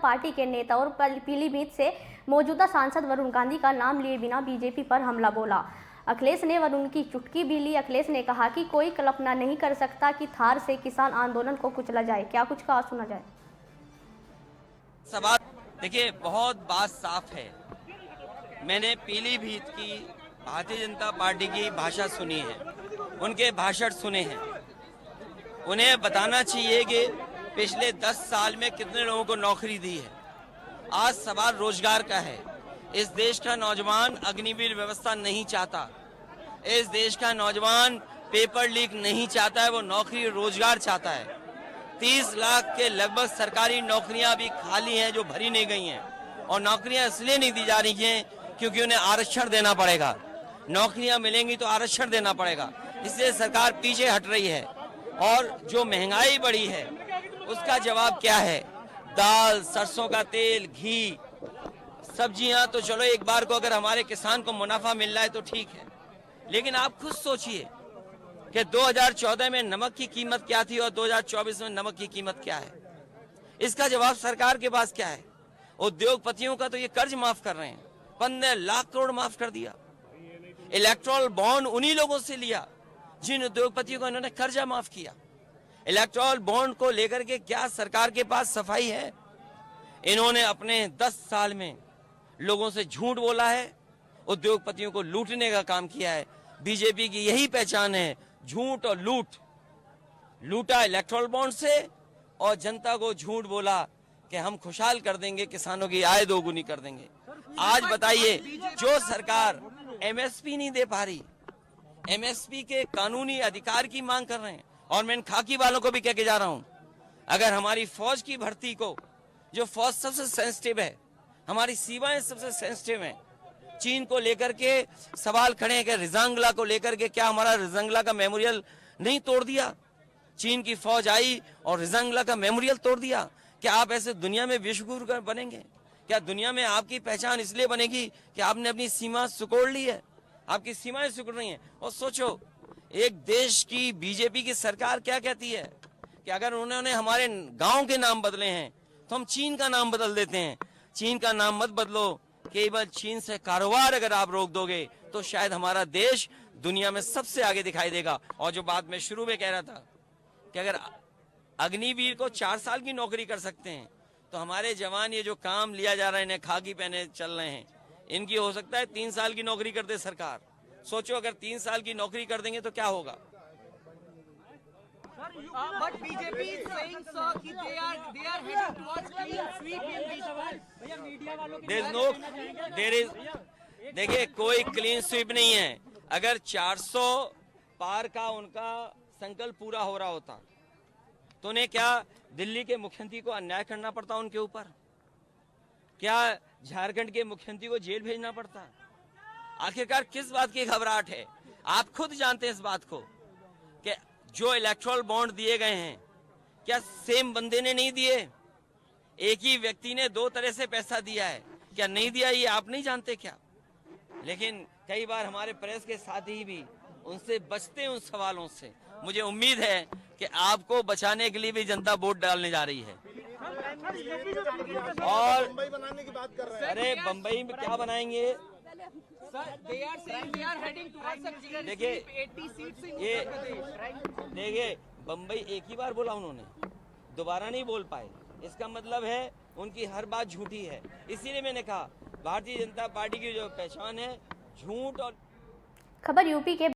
Party के नेता और पीलीभीत से मौजूदा सांसद वरुण गांधी का नाम लिए बिना बीजेपी पर हमला बोला। अखिलेश ने वरुण की चुटकी भी ली। अखिलेश ने कहा कि कोई कल्पना नहीं कर सकता कि थार से किसान आंदोलन को कुचला जाए। क्या कुछ कहा, सुना जाए। सवाल देखिए, बहुत बात साफ है। मैंने पीलीभीत की भारतीय जनता पार्टी की भाषा सुनी है, उनके भाषण सुने हैं। उन्हें बताना चाहिए कि पिछले 10 साल में कितने लोगों को नौकरी दी है। आज सवाल रोजगार का है। इस देश का नौजवान अग्निवीर व्यवस्था नहीं चाहता। इस देश का नौजवान पेपर लीक नहीं चाहता है, वो नौकरी रोजगार चाहता है। 30 लाख के लगभग सरकारी नौकरियां भी खाली हैं जो भरी नहीं गई हैं, और नौकरियां इसलिए नहीं दी जा रही हैं क्योंकि उन्हें आरक्षण देना पड़ेगा। नौकरियां मिलेंगी तो आरक्षण देना पड़ेगा, इसलिए सरकार पीछे हट रही है। और जो महंगाई बढ़ी है उसका जवाब क्या है? दाल, सरसों का तेल, घी, सब्जियां तो चलो एक बार को अगर हमारे किसान को मुनाफा मिल रहा है तो ठीक है, लेकिन आप खुद सोचिए कि 2014 में नमक की कीमत क्या थी और 2024 में नमक की कीमत क्या है। इसका जवाब सरकार के पास क्या है? उद्योगपतियों का तो ये कर्ज माफ कर रहे हैं, 15 लाख करोड़ माफ कर दिया। इलेक्ट्रॉल बॉन्ड उन्हीं लोगों से लिया जिन उद्योगपतियों को इन्होंने कर्जा माफ किया। इलेक्ट्रॉल बॉन्ड को लेकर के क्या सरकार के पास सफाई है? इन्होंने अपने 10 साल में लोगों से झूठ बोला है, उद्योगपतियों को लूटने का काम किया है। बीजेपी की यही पहचान है, झूठ और लूट। लूटा इलेक्ट्रॉल बॉन्ड से और जनता को झूठ बोला कि हम खुशहाल कर देंगे, किसानों की आय दोगुनी कर देंगे। आज बताइए, जो सरकार एमएसपी नहीं दे पा रही, एमएसपी के कानूनी अधिकार की मांग कर रहे हैं। और मैं इन खाकी वालों को भी कह के जा रहा हूं, अगर हमारी फौज की भर्ती को, जो फौज सबसे सेंसिटिव है, हमारी सीमाएं सबसे सेंसिटिव हैं, चीन को लेकर के सवाल खड़े हैं कि रिजांगला को लेकर के क्या हमारा रिजांगला का मेमोरियल नहीं तोड़ दिया? चीन की फौज आई और रिजांगला का मेमोरियल तोड़ दिया। क्या आप ऐसे दुनिया में विश्वगुरु बनेंगे? क्या दुनिया में आपकी पहचान इसलिए बनेगी कि आपने अपनी सीमा सिकोड़ ली है? आपकी सीमाएं सिकुड़ रही हैं। और सोचो, एक देश की बीजेपी की सरकार क्या कहती है कि अगर उन्होंने हमारे गांव के नाम बदले हैं तो हम चीन का नाम बदल देते हैं। चीन का नाम मत बदलो, केवल चीन से कारोबार अगर आप रोक दोगे तो शायद हमारा देश दुनिया में सबसे आगे दिखाई देगा। और जो बात मैं शुरू में कह रहा था कि अगर अग्निवीर को 4 साल की नौकरी कर सकते हैं तो हमारे जवान ये जो काम लिया जा रहा है, इन्हें खाकी पहने चल रहे हैं, इनकी हो सकता है 3 साल की नौकरी कर दे सरकार। सोचो, अगर 3 साल की नौकरी कर देंगे तो क्या होगा? But BJP is saying, sir, कि they are heading towards clean sweep in this. देखिए, कोई क्लीन स्वीप नहीं है। अगर 400 पार का उनका संकल्प पूरा हो रहा होता तो उन्हें क्या दिल्ली के मुख्यमंत्री को अन्याय करना पड़ता उनके ऊपर? क्या झारखंड के मुख्यमंत्री को जेल भेजना पड़ता? आखिरकार किस बात की घबराहट है? आप खुद जानते हैं इस बात को कि जो इलेक्ट्रॉल बॉन्ड दिए गए हैं, क्या सेम बंदे ने नहीं दिए? एक ही व्यक्ति ने 2 तरह से पैसा दिया है। क्या नहीं दिया ये आप नहीं जानते क्या? लेकिन कई बार हमारे प्रेस के साथी भी उनसे बचते हैं उन सवालों से। मुझे उम्मीद है कि आपको बचाने के लिए भी जनता वोट डालने जा रही है। और बम्बई बनाने की बात कर रहे हैं। अरे बम्बई में क्या बनाएंगे? देखिए, बम्बई एक ही बार बोला उन्होंने, दोबारा नहीं बोल पाए। इसका मतलब है उनकी हर बात झूठी है। इसीलिए मैंने कहा भारतीय जनता पार्टी की जो पहचान है झूठ और खबर यूपी के